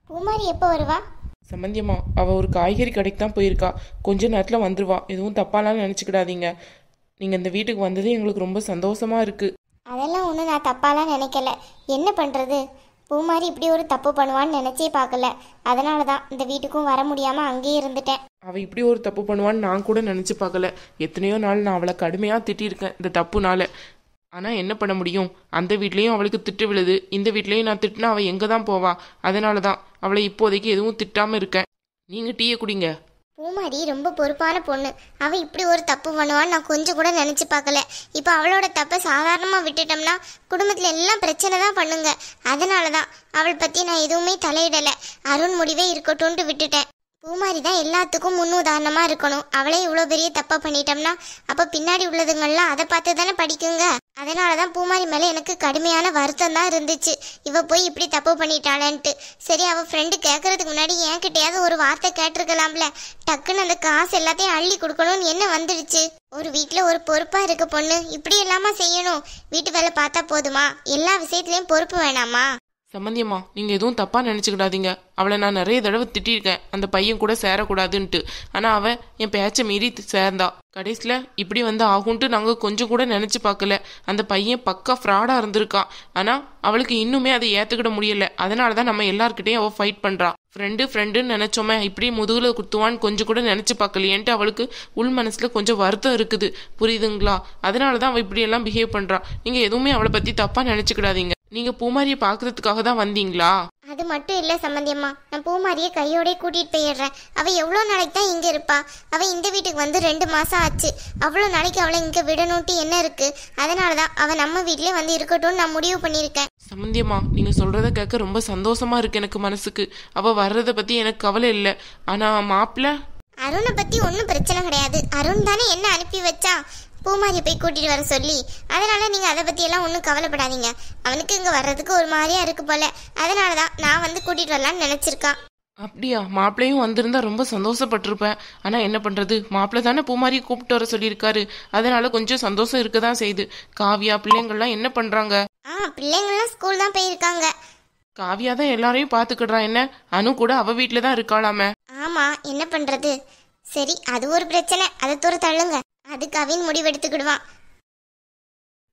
பூமாரி எப்போ வருவா? சம்பந்தியம்மா, அவள் ஒரு காய்கறி கடைக்கு தான் போயிருக்கா. கொஞ்ச நேரத்தில் வந்துடுவா. எதுவும் தப்பாலாம் நினச்சிக்கிடாதீங்க. நீங்கள் இந்த வீட்டுக்கு வந்ததே எங்களுக்கு ரொம்ப சந்தோஷமாக இருக்குது. அதெல்லாம் ஒன்றும் நான் தப்பாலாம் நினைக்கல. என்ன பண்ணுறது, பூமாரி இப்படி ஒரு தப்பு பண்ணுவான்னு நினச்சே பார்க்கல. அதனால தான் இந்த வீட்டுக்கும் வர முடியாமல் அங்கேயே இருந்துட்டேன். அவள் இப்படி ஒரு தப்பு பண்ணுவான்னு நான் கூட நினச்சி பார்க்கல. எத்தனையோ நாள் நான் அவளை கடுமையாக திட்டியிருக்கேன் இந்த தப்புனால. ஆனால் என்ன பண்ண முடியும், அந்த வீட்லேயும் அவளுக்கு திட்டு விழுது, இந்த வீட்லேயும் நான் திட்டினா அவள் எங்கே தான் போவா. அதனால தான் அவளை இப்போதைக்கு எதுவும் திட்டாமல் இருக்கேன். நீங்கள் டீயை குடிங்க. பூமாரி ரொம்ப பொறுப்பான பொண்ணு. அவள் இப்படி ஒரு தப்பு பண்ணுவான்னு நான் கொஞ்சம் கூட நினச்சி பார்க்கல. இப்போ அவளோட தப்பை சாதாரணமாக விட்டுட்டோம்னா குடும்பத்தில் எல்லாம் பிரச்சனை தான் பண்ணுங்க. அதனால தான் அவள் பற்றி நான் எதுவுமே தலையிடலை. அருண் முடிவே இருக்கட்டும்ன்ட்டு விட்டுட்டேன். பூமாரி தான் எல்லாத்துக்கும் முன்னுதாரணமாக இருக்கணும். அவளே இவ்வளோ பெரிய தப்பா பண்ணிட்டோம்னா அப்போ பின்னாடி உள்ளதுங்கள்லாம் அதை பார்த்து தானே படிக்குங்க. அதனால தான் பூமாரி மேலே எனக்கு கடுமையான வருத்தம் தான் இருந்துச்சு, இவ போய் இப்படி தப்பு பண்ணிட்டாளேன்ட்டு. சரி, அவள் ஃப்ரெண்டு கேட்கறதுக்கு முன்னாடி என்கிட்டயாவது ஒரு வார்த்தை கேட்டிருக்கலாம்ல. டக்குன்னு அந்த காசு எல்லாத்தையும் அள்ளி கொடுக்கணும்னு என்ன வந்துடுச்சு. ஒரு வீட்டில் ஒரு பொறுப்பாக இருக்க பொண்ணு இப்படி எல்லாமா செய்யணும்? வீட்டு வேலை பார்த்தா போதுமா? எல்லா விஷயத்துலையும் பொறுப்பு வேணாமா? சம்பந்தியம்மா, நீங்கள் எதுவும் தப்பாக நினச்சிக்கிடாதீங்க. அவளை நான் நிறைய தடவை திட்டிருக்கேன் அந்த பையன் கூட சேரக்கூடாதுன்ட்டு. ஆனால் அவன் என் பேச்சை மீறி சேர்ந்தா. கடைசியில் இப்படி வந்து ஆகுன்ட்டு நாங்கள் கொஞ்சம் கூட நினச்சி பார்க்கல. அந்த பையன் பக்கா ஃப்ராடாக இருந்திருக்கான். ஆனால் அவளுக்கு இன்னுமே அதை ஏற்றுக்கிட முடியல. அதனால தான் நம்ம எல்லார்கிட்டையும் அவள் ஃபைட் பண்ணுறா. ஃப்ரெண்டுன்னு நினச்சோமே, இப்படி முதுகில் குத்துவான்னு கொஞ்சம் கூட நினச்சி பார்க்கலையேன்ட்டு அவளுக்கு உள் மனசில் கொஞ்சம் வருத்தம் இருக்குது. புரியுதுங்களா? அதனால தான் அவள் இப்படியெல்லாம் பிஹேவ் பண்ணுறா. நீங்கள் எதுவுமே அவளை பற்றி தப்பாக நினச்சிக்கிடாதீங்க. நீங்கள் பூமாரியை பார்க்கறதுக்காக தான் வந்தீங்களா? அது மட்டும் இல்லை சம்பந்தியம்மா, நான் பூமாரியை கையோடய கூட்டிகிட்டு போயிடுறேன். அவள் எவ்வளோ நாளைக்கு தான் இங்கே இருப்பா? அவள் இந்த வீட்டுக்கு வந்து 2 மாதம் ஆச்சு. அவ்வளோ நாளைக்கு அவளை இங்கே விடணுன்ட்டு என்ன இருக்குது? அதனால தான் அவள் நம்ம வீட்டிலே வந்து இருக்கட்டும்னு நான் முடிவு பண்ணியிருக்கேன். சம்பந்தியம்மா, நீங்கள் சொல்கிறத கேட்க ரொம்ப சந்தோஷமாக இருக்குது எனக்கு மனசுக்கு. அவள் வர்றதை பற்றி எனக்கு கவலை இல்லை. ஆனால் மாப்பிள்ளை அருணை பற்றி ஒன்றும் பிரச்சனை கிடையாது. அருண் தானே என்ன அனுப்பி வச்சா பூமாரியை போய் கூட்டிகிட்டு வர சொல்லி. அதனால நீங்கள் அதை பற்றியெல்லாம் ஒன்றும் கவலைப்படாதீங்க. அவனுக்கு இங்கே வர்றதுக்கு ஒரு மாதிரியா இருக்கு போல. அதனால தான் நான் வந்து கூட்டிகிட்டு வரலான்னு நினச்சிருக்கான். அப்படியா? மாப்பிள்ளையும் வந்திருந்தா ரொம்ப சந்தோஷப்பட்டிருப்பேன். ஆனால் என்ன பண்ணுறது, மாப்பிள்ளை தானே பூமாரியை கூப்பிட்டு வர சொல்லியிருக்காரு. அதனால கொஞ்சம் சந்தோஷம் இருக்க தான் செய்யுது. காவியா பிள்ளைங்கள்லாம் என்ன பண்ணுறாங்க? பிள்ளைங்கள்லாம் ஸ்கூல் தான் போயிருக்காங்க. காவியா தான் எல்லாரையும் பார்த்துக்கிடுறான். என்ன, அனு கூட அவ வீட்டில் தான் இருக்காளாமே. ஆமாம், என்ன பண்ணுறது. சரி, அது ஒரு பிரச்சனை, அதை தூர தள்ளுங்க. அது கவின் முடிவெடுத்துக்கிடுவான்.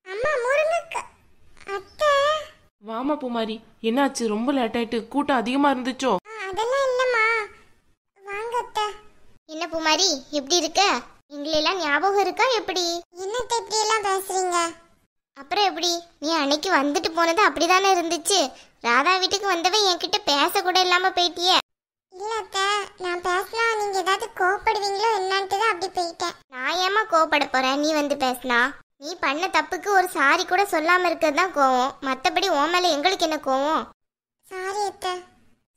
அம்மா முருங்கக்கா அத்தை. வாமா பூமாரி, என்னாச்சு? ரொம்ப லேட் ஆயிட்டு. கூட்டம் அதிகமா இருந்துச்சோ? அதெல்லாம் இல்லம்மா, வாங்க அத்தை. என்ன பூமாரி, எப்படி இருக்க? எங்களெல்லாம் ஞாபகம் இருக்கா எப்படி? என்னத்தை இப்படி எல்லாம் பேசுறீங்க? அப்புறம் எப்படி, நீ அன்னைக்கு வந்துட்டு போனது அப்படிதானே இருந்துச்சு. ராதா வீட்டுக்கு வந்தவன் என்கிட்ட பேச கூட இல்லாம போயிட்டியே. இல்ல அத்தை, நான் பேசினா நீங்க ஏதாவது கோவப்படுவீங்களோ என்னன்ட்டு தான் அப்படி போயிட்டேன். நான் ஏமா கோவப்பட போறேன் நீ வந்து பேசினா? நீ பண்ண தப்புக்கு ஒரு சாரி கூட சொல்லாம இருக்கிறது தான் கோவம். மற்றபடி உன் மேல எங்களுக்கு என்ன கோவம்? சாரி அத்தை.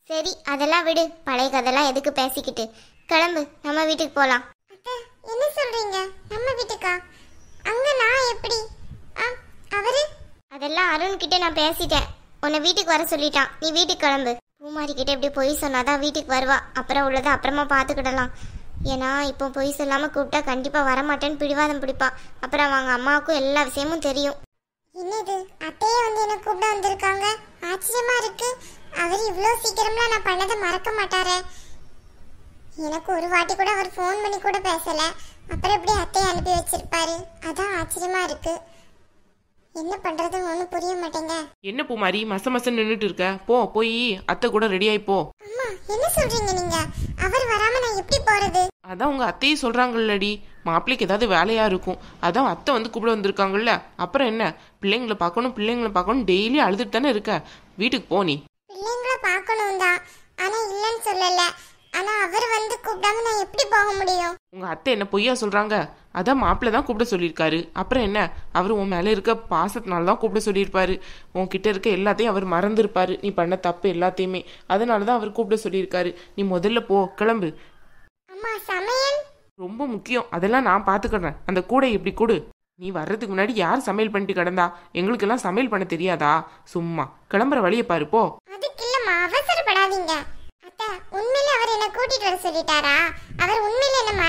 சரி, அதெல்லாம் விடு. பழைய கதெல்லாம் எதுக்கு பேசிக்கிட்டு? கிளம்பு, நம்ம வீட்டுக்கு போலாம். அத்தை, என்ன சொல்றீங்க? நம்ம வீட்டுக்கா? அங்க நான் எப்படி? அவரு அதெல்லாம் அருண் கிட்ட நான் பேசிட்டேன். உன்னை வீட்டுக்கு வர சொல்லிட்டான். நீ வீட்டுக்கு கிளம்பு. பூமாரி கிட்ட இப்படி பொய் சொன்னாதான் வீட்டுக்கு வருவா. அப்புறம் உள்ளதை அப்புறமா பார்த்துக்கிடலாம். ஏன்னா இப்போ பொய் சொல்லாமல் கூப்பிட்டா கண்டிப்பாக வரமாட்டேன்னு பிடிவாதம் பிடிப்பா. அப்புறம் அவங்க அம்மாவுக்கும் எல்லா விஷயமும் தெரியும். என்னது, அத்தையே வந்து என்ன கூப்பிட வந்திருக்காங்க? ஆச்சரியமா இருக்கு. அவர் இவ்வளோ சீக்கிரம்லாம் நான் பண்ணதை மறக்க மாட்டாரே. எனக்கு ஒரு வாட்டி கூட அவர் ஃபோன் பண்ணி கூட பேசலை. அப்புறம் எப்படி அத்தையை அனுப்பி வச்சிருப்பாரு? அதான் ஆச்சரியமா இருக்கு. என்ன பண்றதுன்னு ஒன்றும் புரிய மாட்டேங்க. என்ன பூமாரி மச நின்றுட்டு இருக்க? போய் அத்தை கூட ரெடி ஆயி போ. அம்மா, என்ன சொல்றீங்க நீங்க? அவர் வராம நான் எப்படி போறது? அதான் உங்க அத்தையே சொல்றாங்கல்லடி, மாப்பிள்ளைக்கு ஏதாவது வேலையா இருக்கும். அதான் அத்தை வந்து கூப்பிட வந்திருக்காங்கல்ல. அப்புறம் என்ன, பிள்ளைங்களை பார்க்கணும் டெய்லி அழுதுட்டு தானே இருக்க. வீட்டுக்கு போ நீ. பிள்ளைங்களை பார்க்கணும் தான், ஆனா இல்லைன்னு சொல்லல. ஆனா அவர் வந்து கூப்பிடாம நான் எப்படி போக முடியும்? உங்க அத்தை என்ன பொய்யா சொல்றாங்க? அதான் மாப்பிள்ளை தான் கூப்பிட சொல்லியிருக்காரு. அப்புறம் என்ன, அவர் உன் மேல இருக்க பாசத்தினால தான் கூப்பிட சொல்லியிருப்பாரு. உன்கிட்ட இருக்க எல்லாத்தையும் அவர் மறந்துருப்பாரு, நீ பண்ண தப்பு எல்லாத்தையுமே. அதனாலதான் அவர் கூப்பிட சொல்லியிருக்காரு. நீ முதல்ல போ, கிளம்பு. அம்மா, சமையல் ரொம்ப முக்கியம், அதெல்லாம் நான் பாத்துக்கிறேன். அந்த கூடை இப்படி கொடு. நீ வர்றதுக்கு முன்னாடி யார் சமையல் பண்ணிட்டு கிடந்தா? எங்களுக்கெல்லாம் சமையல் பண்ண தெரியாதா? சும்மா கிளம்புற வழியை பாரு, போ. அதுக்கு இல்லம்மா, அவசரப்படாதீங்க. அத்தை, உண்மையிலே அவர் என்ன கூட்டிட்டு வர சொல்லிட்டாரா? அவர் உண்மையிலே என்ன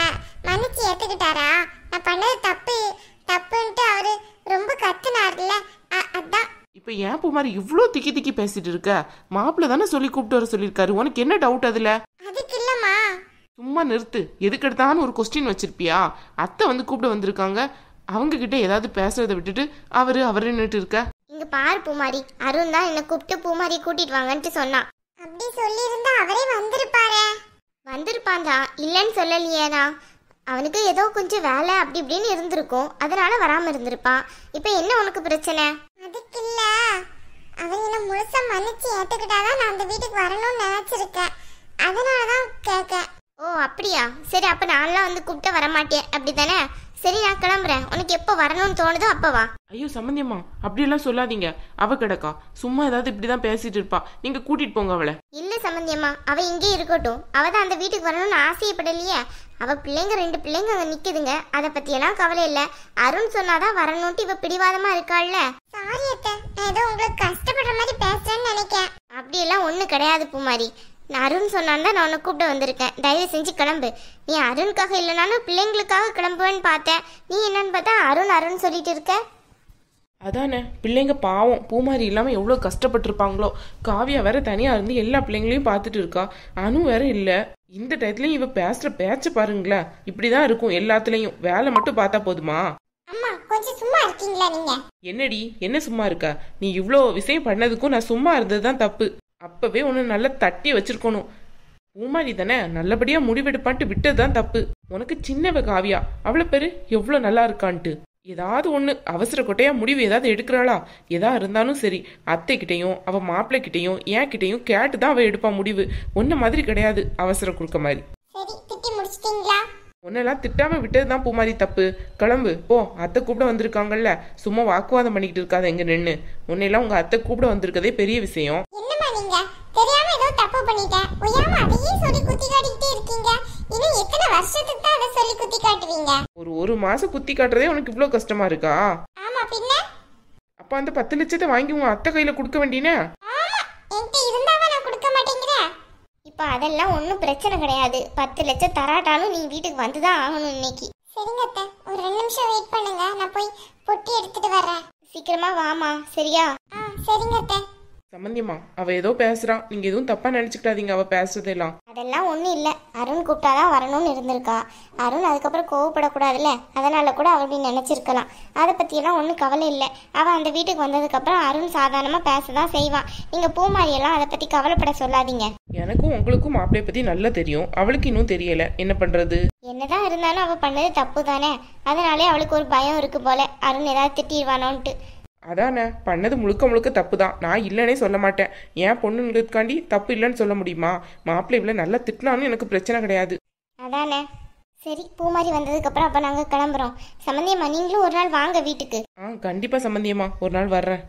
மன்னிச்சு ஏத்துக்கிட்டாரா? நான் பண்ணது தப்புன்ட்டு அவரு ரொம்ப கத்துனார்ல, அதான். இப்ப இப்ப ஏன் பூமாரி இவ்ளோ திக்கி திக்கி பேசிட்டு இருக்க? மாப்பிள்ள தானே சொல்லி கூப்பிட்டு வர சொல்லியிருக்காரு, உனக்கு என்ன டவுட் அதுல? அதுக்கு இல்லம்மா. சும்மா நிறுத்து. எதுக்கு எடுத்தாலும் ஒரு கொஸ்டின் வச்சிருப்பியா? அத்தை வந்து கூப்பிட வந்திருக்காங்க, அவங்க கிட்ட ஏதாவது பேசுறதை விட்டுட்டு அவருன்னுட்டு இருக்க. இங்க பாரு பூமாரி, அருண் தான் என்ன கூப்பிட்டு பூமாரி கூட்டிட்டு வாங்கன்ட்டு சொன்னான். அப்படி சொல்லி இருந்தா அவரே வந்திருப்பாரே. வந்திருப்பான்டா, இல்லன்னு சொல்லலையேனா. அவனுக்கு ஏதோ கொஞ்சம் வேலை அப்படி இப்படின்னு இருந்திருக்கும், அதனால வராம இருந்திருப்பான். இப்ப என்ன உனக்கு பிரச்சனை? அதுக்கு இல்ல, அவன் என்ன முழுசா மன்னிச்சு ஏத்துக்கிட்டாதான் நான் அந்த வீட்டுக்கு வரணும்னு நினைச்சிருக்கேன், அதனாலதான் கேட்க. ஓ அப்படியா, சரி அப்ப நான்லாம் வந்து கூப்பிட்டு வரமாட்டேன் அப்படித்தானே? சரி நான் கிளம்புறேன், உனக்கு எப்போ வரணும்னு தோணுதோ அப்ப வா. ஐயோ சம்பந்தியம்மா, அப்படியெல்லாம் சொல்லாதீங்க. அவ கிடக்கா சும்மா ஏதாவது இப்படிதான் பேசிட்டு இருப்பா, நீங்க கூட்டிட்டு போங்க அவளை. இல்ல சம்பந்தியம்மா, அவ இங்கே இருக்கட்டும். அவ தான் அந்த வீட்டுக்கு வரணும்னு ஆசைப்படலையே. அவ பிள்ளைங்க 2 பிள்ளைங்க அங்க நிக்குதுங்க, அத பத்தி எல்லாம் கவலை இல்ல. அருண் சொன்னாதான் வரணும்ட்டு இவ பிடிவாதமா இருக்காள்ல. சாரி அத்தை, நான் ஏதோ உங்களுக்கு கஷ்டப்படுற மாதிரி பேசுறேன்னு நினைக்கிறேன். அப்படியெல்லாம் ஒண்ணு கிடையாது பூமாரி. நான் அருண் சொன்னான் தான் நான் உன்னை கூப்பிட்டு வந்திருக்கேன். தயவு செஞ்சு கிளம்பு. நீ அருணுக்காக இல்லைனாலும் பிள்ளைங்களுக்காக கிளம்புவேன்னு பார்த்தேன். நீ என்னன்னு பார்த்தா அருண் சொல்லிட்டு இருக்க. அதானே, பிள்ளைங்க பாவம் பூமாரி இல்லாம எவ்வளவு கஷ்டப்பட்டிருப்பாங்களோ. காவியா வேற தனியா இருந்து எல்லா பிள்ளைங்களையும் பார்த்துட்டு இருக்கா, அனு வேற இல்ல. இந்த டயத்துலயும் இவ பேசுற பேச்ச பாருங்களேன், இப்படிதான் இருக்கும் எல்லாத்துலயும். வேலை மட்டும் பார்த்தா போதுமா? அம்மா கொஞ்சம் சும்மா இருக்கீங்களா நீங்க? என்னடி என்ன சும்மா இருக்கா? நீ இவ்ளோ விஷயம் பண்ணதுக்கும் நான் சும்மா இருந்ததுதான் தப்பு. அப்பவே உன்னை நல்லா தட்டி வச்சிருக்கணும். பூமாரி தானே, நல்லபடியா முடிவெடுப்பான்ட்டு விட்டதுதான் தப்பு. உனக்கு சின்னவ காவியா, அவளை பேரு எவ்வளவு நல்லா இருக்கான்ட்டு. ஏதாவது ஒண்ணு அவசர கொட்டையா முடிவு ஏதாவது எடுக்கிறாளா? எதா இருந்தாலும் சரி, அத்தை கிட்டையும் அவ மாப்பிள்ளை கிட்டையும் என் கிட்டையும் கேட்டுதான் அவ எடுப்பா முடிவு. ஒன்ன மாதிரி கிடையாது அவசர குறுக்க மாதிரி. சரி திட்டி முடிச்சிட்டீங்களா? உன்னெல்லாம் திட்டாம விட்டதுதான் பூமாரி தப்பு. கிளம்பு போ, அத்தை கூப்பிட வந்திருக்காங்கல்ல, சும்மா வாக்குவாதம் பண்ணிக்கிட்டு இருக்காத எங்க நின்னு. உன்னையெல்லாம் உங்க அத்தை கூப்பிட வந்திருக்கதே பெரிய விஷயம். என்னம்மா நீங்க தெரியாம ஏதோ தப்பு பண்ணிட்டேன், ஒய்யாம அதையே சொல்லி குத்தி காட்டிக்கிட்டே இருக்கீங்க. இன்னும் எத்தனை வருஷத்துக்கு தான் அதை சொல்லி குத்தி காட்டுவீங்க? ஒரு மாசம் குத்தி காட்டுறதே உனக்கு இவ்வளவு கஷ்டமா இருக்கா? ஆமா பின்ன. அப்ப அந்த 10 லட்சத்தை வாங்கி உங்க அத்தை கையில கொடுக்க வேண்டியனே. ஆமா, என்கிட்ட இருந்தாவா நான் கொடுக்க மாட்டேங்கிறேன். இப்ப அதெல்லாம் ஒன்றும் பிரச்சனை கிடையாது. 10 லட்சம் தராட்டாலும் நீ வீட்டுக்கு வந்துதான் ஆகணும் இன்னைக்கு. சரிங்க அத்தை, ஒரு 2 நிமிஷம் வெயிட் பண்ணுங்க, நான் போய் பொட்டி எடுத்துட்டு வர்றேன். சீக்கிரமா வாமா, சரியா? சரிங்க அத்தை. சம்பந்தியம்மா, அவ ஏதோ பேசுறான், நீங்க எதுவும் தப்பா நினைச்சுக்கிட்டாதீங்க அவ பேசுறதெல்லாம். அதெல்லாம் ஒன்றும் இல்லை, அருண் கூப்பிட்டாதான் வரணும்னு இருந்திருக்கா. அருண் அதுக்கப்புறம் கோவப்படக்கூடாதுல்ல, அதனால கூட அவள் அப்படி நினைச்சிருக்கலாம். அதை பற்றியெல்லாம் ஒன்றும் கவலை இல்லை. அவள் அந்த வீட்டுக்கு வந்ததுக்கப்புறம் அருண் சாதாரணமாக பேசதான் செய்வான். நீங்கள் பூமாரியெல்லாம் அதை பற்றி கவலைப்பட சொல்லாதீங்க. எனக்கும் உங்களுக்கும் மாப்பிளைய பத்தி நல்லா தெரியும், அவளுக்கு இன்னும் தெரியல, என்ன பண்றது? என்னதான் இருந்தாலும் அவள் பண்ணது தப்பு தானே, அதனாலே அவளுக்கு ஒரு பயம் இருக்கு போல, அருண் ஏதாவது திட்டிடுவானோன்ட்டு. அதானே, பண்ணது முழுக்க முழுக்க தப்பு தான். நான் இல்லைன்னே சொல்ல மாட்டேன். ஏன் பொண்ணுங்களுக்காண்டி தப்பு இல்லைன்னு சொல்ல முடியுமா? மாப்பிள்ளை இவ்வளோ நல்லா திட்டினாலும் எனக்கு பிரச்சனை கிடையாது. அதானே. சரி, பூமாரி வந்ததுக்கப்புறம் அப்போ நாங்கள் கிளம்புறோம். சம்பந்தியம்மா நீங்களும் ஒரு நாள் வாங்க வீட்டுக்கு. கண்டிப்பா சம்பந்தியம்மா, ஒரு நாள் வர்றேன்.